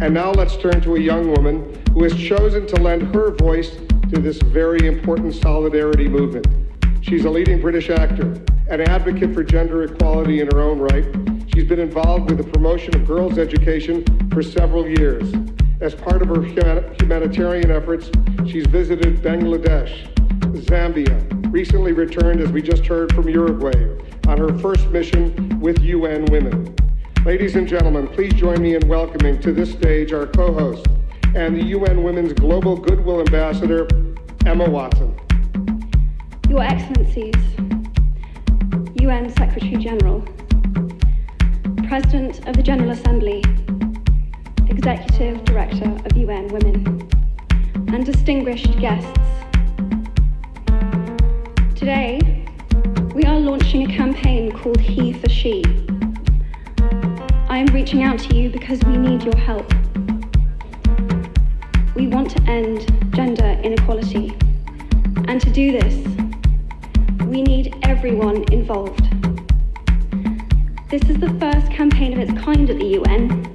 And now let's turn to a young woman who has chosen to lend her voice to this very important solidarity movement. She's a leading British actor, an advocate for gender equality in her own right. She's been involved with the promotion of girls' education for several years. As part of her humanitarian efforts, she's visited Bangladesh, Zambia, recently returned, as we just heard, from Uruguay on her first mission with UN Women. Ladies and gentlemen, please join me in welcoming to this stage our co-host and the UN Women's Global Goodwill Ambassador, Emma Watson. Your Excellencies, UN Secretary General, President of the General Assembly, Executive Director of UN Women, and distinguished guests. Today, we are launching a campaign called HeForShe. I am reaching out to you because we need your help. We want to end gender inequality, and to do this, we need everyone involved. This is the first campaign of its kind at the UN.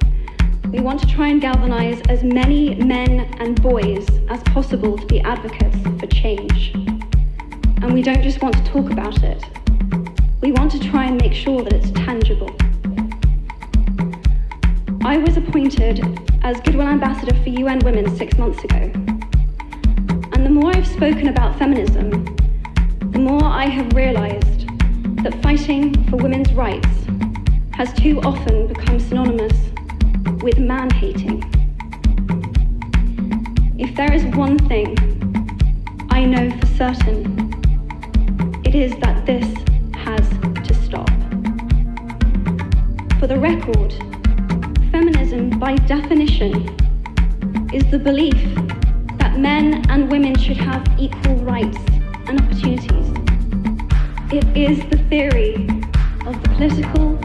We want to try and galvanize as many men and boys as possible to be advocates for change. And we don't just want to talk about it. We want to try and make sure that it's tangible. I was appointed as Goodwill Ambassador for UN Women 6 months ago. And the more I've spoken about feminism, the more I have realized that fighting for women's rights has too often become synonymous with man-hating. If there is one thing I know for certain, it is that this has to stop. For the record, feminism, by definition, is the belief that men and women should have equal rights and opportunities. It is the theory of the political,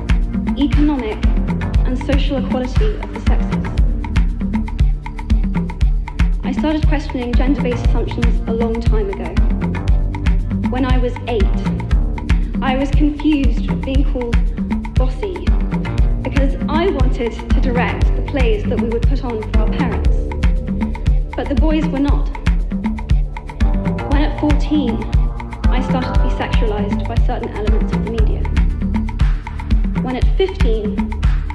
economic, and social equality of the sexes. I started questioning gender-based assumptions a long time ago. When I was 8, I was confused with being called bossy because I wanted to direct the plays that we would put on for our parents. But the boys were not. When at 14, I started to be sexualized by certain elements of the media. When at 15,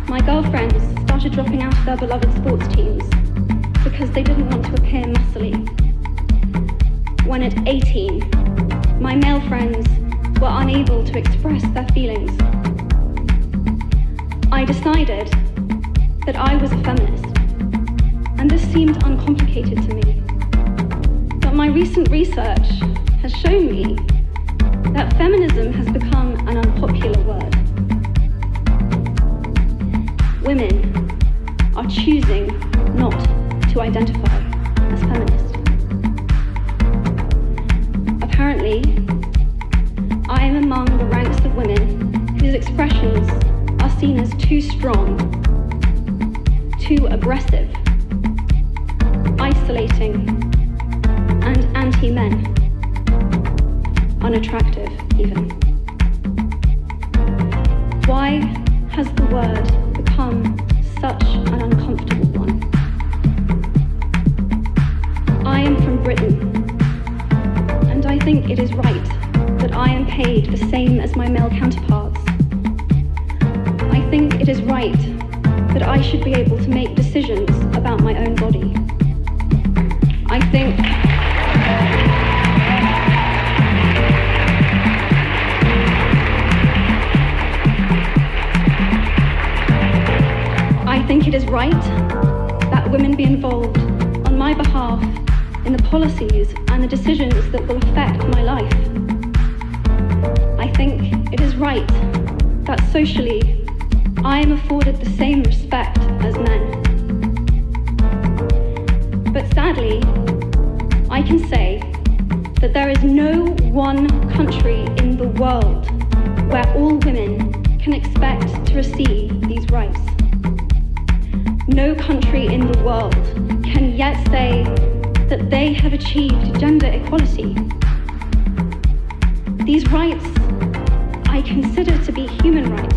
my girlfriends started dropping out of their beloved sports teams because they didn't want to appear muscly. When at 18, my male friends were unable to express their feelings. I decided that I was a feminist, and this seemed uncomplicated to me. But my recent research has shown me that feminism has become an unpopular word. Women are choosing not to identify as feminist. Apparently, I am among the ranks of women whose expressions are seen as too strong, too aggressive, isolating, and anti-men, unattractive even. Why has the word become such an uncomfortable one? I am from Britain, and I think it is right that I am paid the same as my male counterparts. I think it is right that I should be able to make decisions about my own body. I think it is right that women be involved on my behalf in the policies and the decisions that will affect my life. I think it is right that socially I am afforded the same respect as men. But sadly, I can say that there is no one country in the world where all women can expect to receive these rights. No country in the world can yet say that they have achieved gender equality. These rights I consider to be human rights,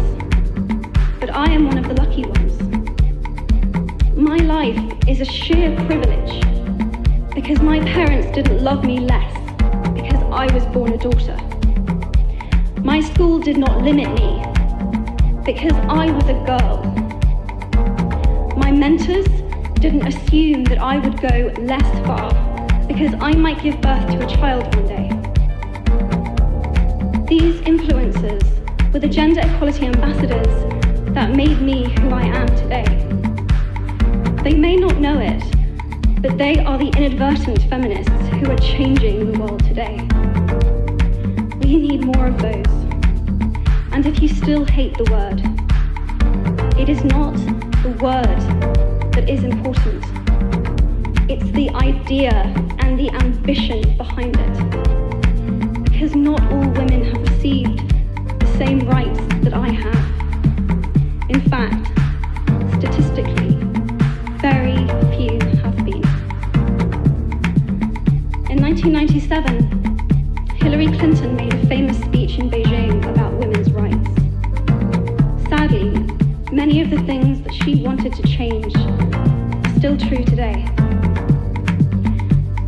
but I am one of the lucky ones. my life is a sheer privilege because my parents didn't love me less because I was born a daughter. My school did not limit me because I was a girl. My mentors didn't assume that I would go less far because I might give birth to a child one day. These influences were the gender equality ambassadors that made me who I am today. They may not know it, but they are the inadvertent feminists who are changing the world today. We need more of those. And if you still hate the word, it is not the word that is important. It's the idea and the ambition behind it. Because not all women have received the same rights that I have. In fact, statistically, very few have been. In 1997, Hillary Clinton made a famous speech in Beijing about women's rights. Sadly, many of the things that she wanted to change are still true today.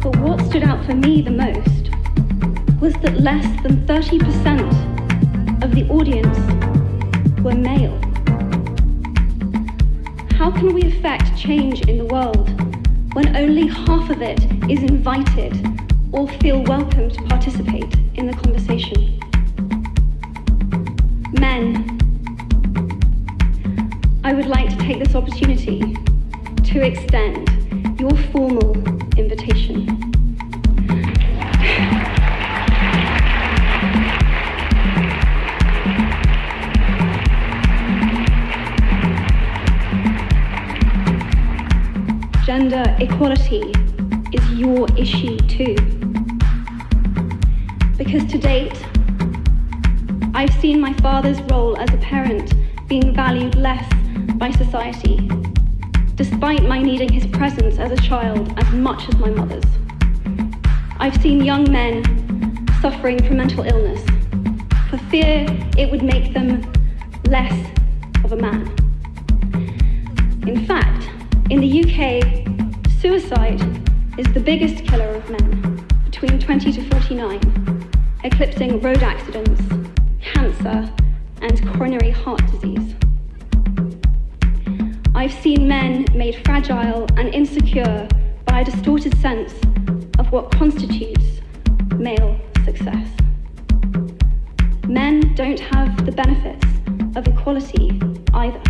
But what stood out for me the most was that less than 30% of the audience were male. How can we affect change in the world when only half of it is invited or feel welcome to participate in the conversation? Men, I would like to take this opportunity to extend your formal invitation. Gender equality is your issue too. Because to date, I've seen my father's role as a parent being valued less by society, despite my needing his presence as a child as much as my mother's. I've seen young men suffering from mental illness for fear it would make them less of a man. In fact, in the UK, suicide is the biggest killer of men between 20 to 49, eclipsing road accidents, cancer, and coronary heart disease. I've seen men made fragile and insecure by a distorted sense of what constitutes male success. Men don't have the benefits of equality either.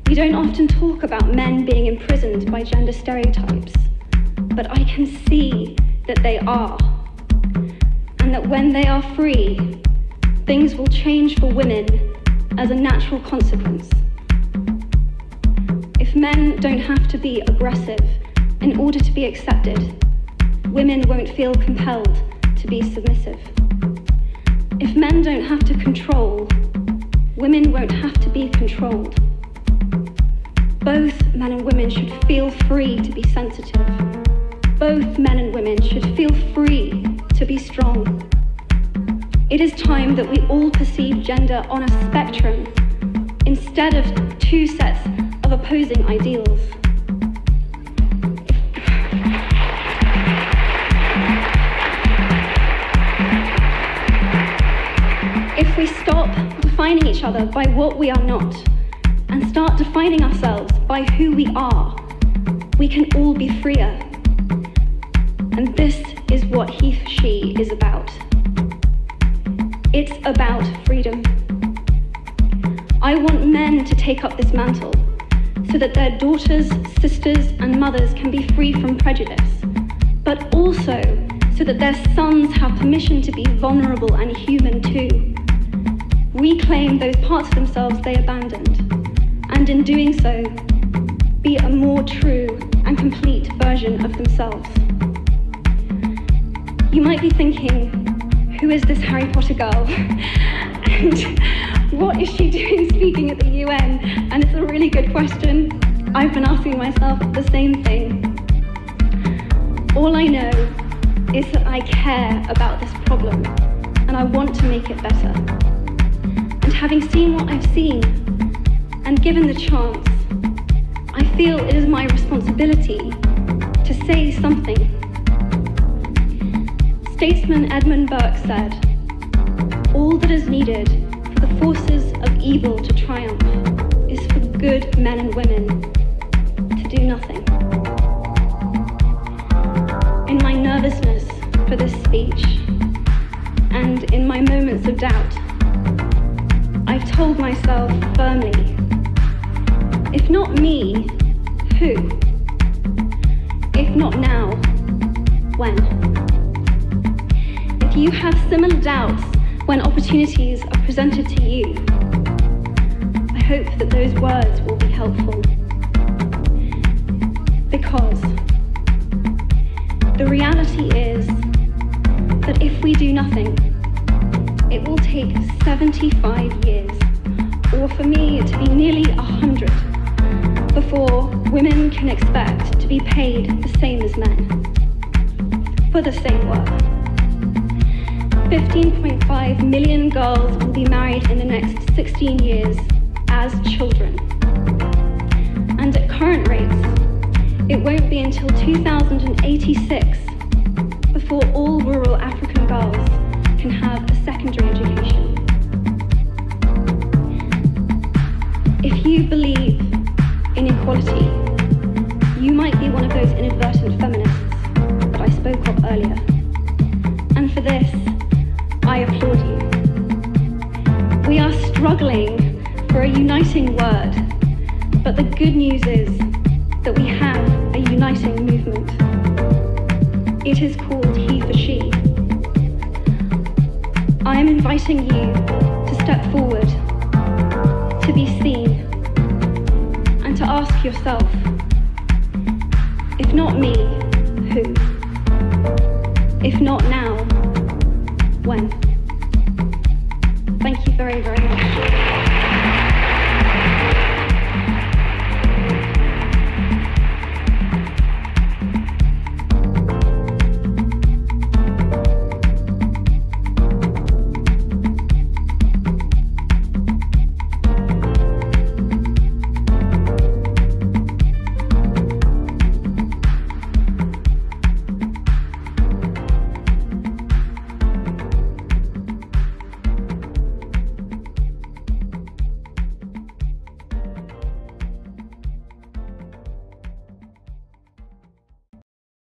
We don't often talk about men being imprisoned by gender stereotypes, but I can see that they are, and that when they are free, things will change for women as a natural consequence. If men don't have to be aggressive in order to be accepted, women won't feel compelled to be submissive. If men don't have to control, women won't have to be controlled. Both men and women should feel free to be sensitive. Both men and women should feel free to be strong. It is time that we all perceive gender on a spectrum instead of two sets of opposing ideals. If we stop defining each other by what we are not and start defining ourselves by who we are, we can all be freer. And this is what HeForShe is about. It's about freedom. I want men to take up this mantle so that their daughters, sisters, and mothers can be free from prejudice, but also so that their sons have permission to be vulnerable and human too. Reclaim those parts of themselves they abandoned, and in doing so, be a more true and complete version of themselves. You might be thinking, who is this Harry Potter girl? And what is she doing speaking at the UN? And it's a really good question. I've been asking myself the same thing. All I know is that I care about this problem, and I want to make it better. And having seen what I've seen, and given the chance, I feel it is my responsibility to say something. Statesman Edmund Burke said, "All that is needed for the forces of evil to triumph is for good men and women to do nothing." In my nervousness for this speech, and in my moments of doubt, I've told myself firmly, if not me, who? If not now, when? If you have similar doubts when opportunities are presented to you, I hope that those words will be helpful. Because the reality is that if we do nothing, it will take 75 years, or for me to be nearly 100, before women can expect to be paid the same as men for the same work. 15.5 million girls will be married in the next 16 years as children. And at current rates, it won't be until 2086 before all rural African girls can have a secondary education. If you believe in equality, you might be one of those inadvertent feminists that I spoke of earlier. And for this, I applaud you. We are struggling for a uniting word, but the good news is that we have a uniting movement. It is called HeForShe. I am inviting you to step forward, to be seen, and to ask yourself, if not me, who? If not now, when? Thank you very, very much.